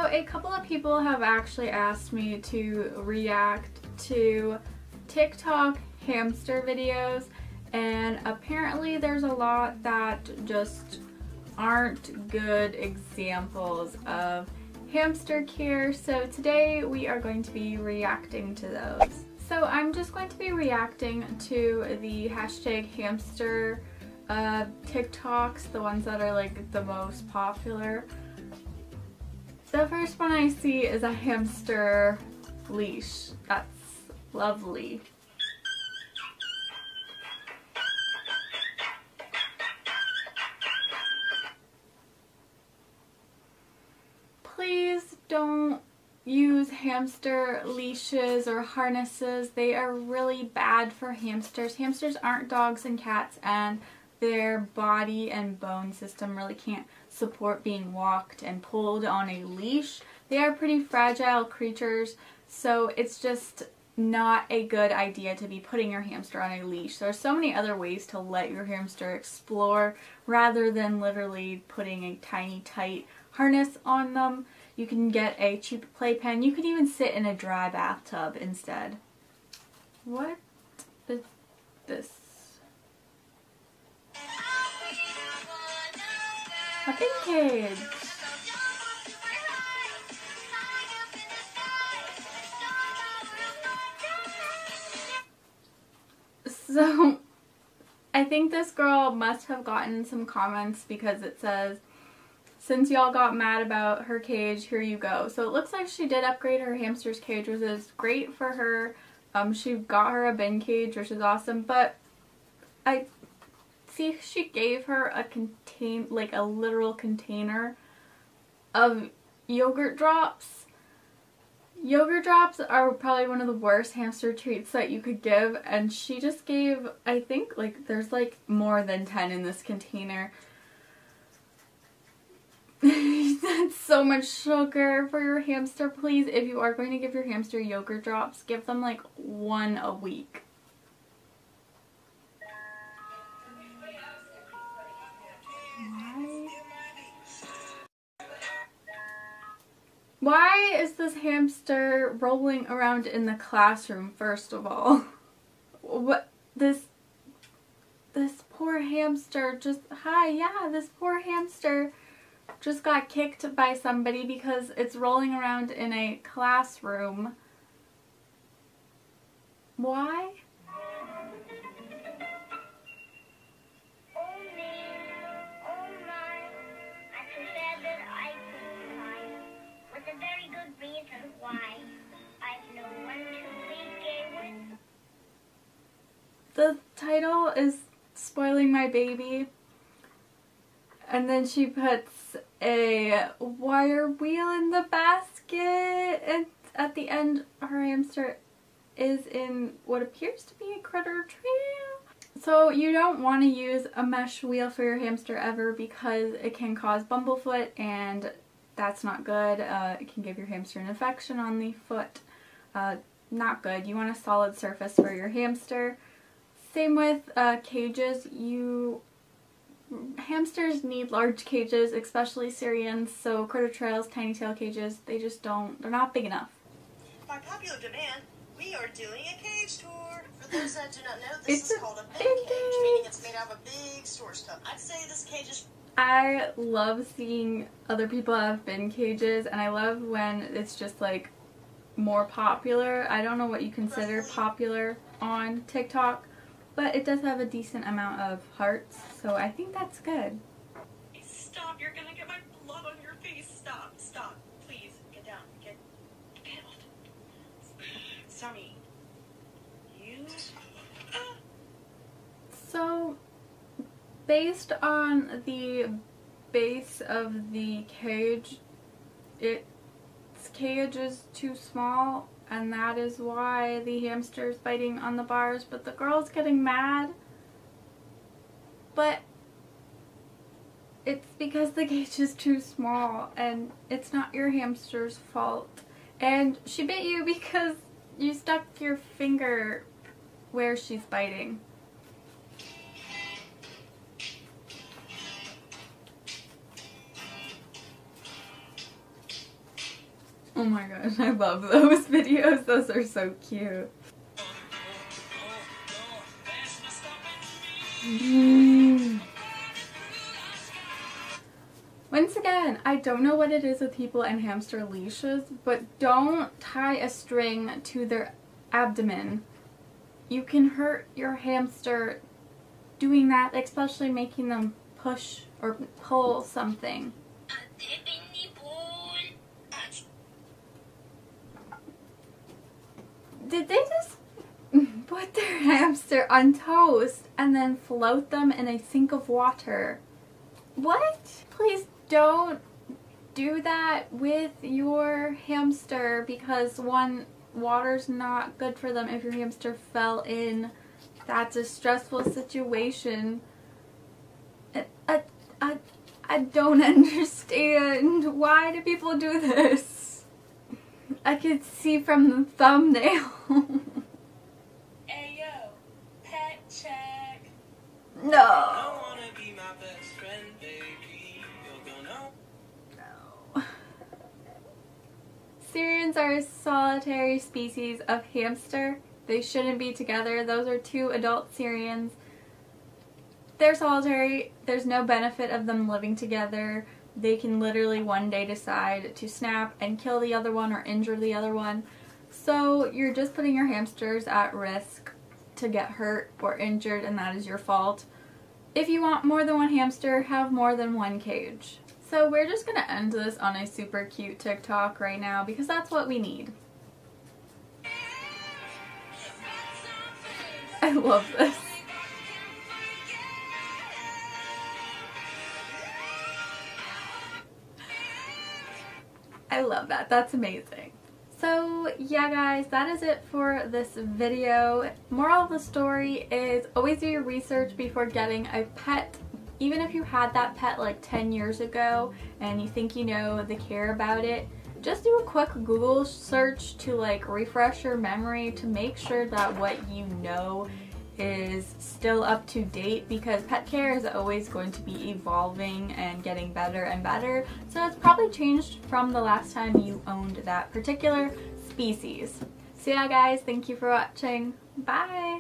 So a couple of people have actually asked me to react to TikTok hamster videos, and apparently there's a lot that just aren't good examples of hamster care, so today we are going to be reacting to those. So I'm just going to be reacting to the hashtag hamster TikToks, the ones that are like the most popular. The first one I see is a hamster leash. That's lovely. Please don't use hamster leashes or harnesses. They are really bad for hamsters. Hamsters aren't dogs and cats, and their body and bone system really can't support being walked and pulled on a leash. They are pretty fragile creatures, so it's just not a good idea to be putting your hamster on a leash. There are so many other ways to let your hamster explore rather than literally putting a tiny tight harness on them. You can get a cheap playpen. You can even sit in a dry bathtub instead. What is this? Puppy cage. So, I think this girl must have gotten some comments because it says, "Since y'all got mad about her cage, here you go." So it looks like she did upgrade her hamster's cage, which is great for her. She got her a bin cage, which is awesome, but I see she gave her a literal container of yogurt drops. Yogurt drops are probably one of the worst hamster treats that you could give, and she just gave, I think, there's more than 10 in this container. That's so much sugar for your hamster. Please, if you are going to give your hamster yogurt drops, give them one a week. Why is this hamster rolling around in the classroom, first of all? What, this poor hamster this poor hamster just got kicked by somebody because it's rolling around in a classroom. Why? The title is spoiling my baby, and then she puts a wire wheel in the basket, and at the end her hamster is in what appears to be a critter trail. So you don't want to use a mesh wheel for your hamster ever because it can cause bumblefoot, and that's not good. It can give your hamster an infection on the foot. Not good. You want a solid surface for your hamster. Same with cages. Hamsters need large cages, especially Syrians, so critter trails, tiny tail cages, they're not big enough. By popular demand, we are doing a cage tour. For those that do not know, this is called a bin cage, meaning it's made out of a big storage tub. I'd say this cage is... I love seeing other people have bin cages, and I love when it's just more popular. I don't know what you consider popular on TikTok, but it does have a decent amount of hearts, so I think that's good. Stop, you're gonna get my blood on your face. Stop, stop. Please, get down. Get off. Sammy. You... So, based on the base of the cage, its cage is too small, and that is why the hamster is biting on the bars, but the girl's getting mad. But it's because the cage is too small, and it's not your hamster's fault. And she bit you because you stuck your finger where she's biting. Oh my gosh, I love those videos. Those are so cute. Once again, I don't know what it is with people and hamster leashes, but don't tie a string to their abdomen. You can hurt your hamster doing that, especially making them push or pull something. Did they just put their hamster on toast and then float them in a sink of water? What? Please don't do that with your hamster, because one, water's not good for them if your hamster fell in. That's a stressful situation. I don't understand. Why do people do this? I could see from the thumbnail. Hey yo, pet check. No. I wanna be my best friend, baby. You're gonna No. Syrians are a solitary species of hamster. They shouldn't be together. Those are two adult Syrians. They're solitary. There's no benefit of them living together. They can literally one day decide to snap and kill the other one or injure the other one. So you're just putting your hamsters at risk to get hurt or injured, and that is your fault. If you want more than one hamster, have more than one cage. So we're just going to end this on a super cute TikTok right now, because that's what we need. I love this. I love that. That's amazing. So yeah guys, that is it for this video. Moral of the story is always do your research before getting a pet. Even if you had that pet like 10 years ago and you think you know the care about it, just do a quick Google search to like refresh your memory to make sure that what you know is still up to date, because pet care is always going to be evolving and getting better and better. So it's probably changed from the last time you owned that particular species. So yeah guys, thank you for watching. Bye!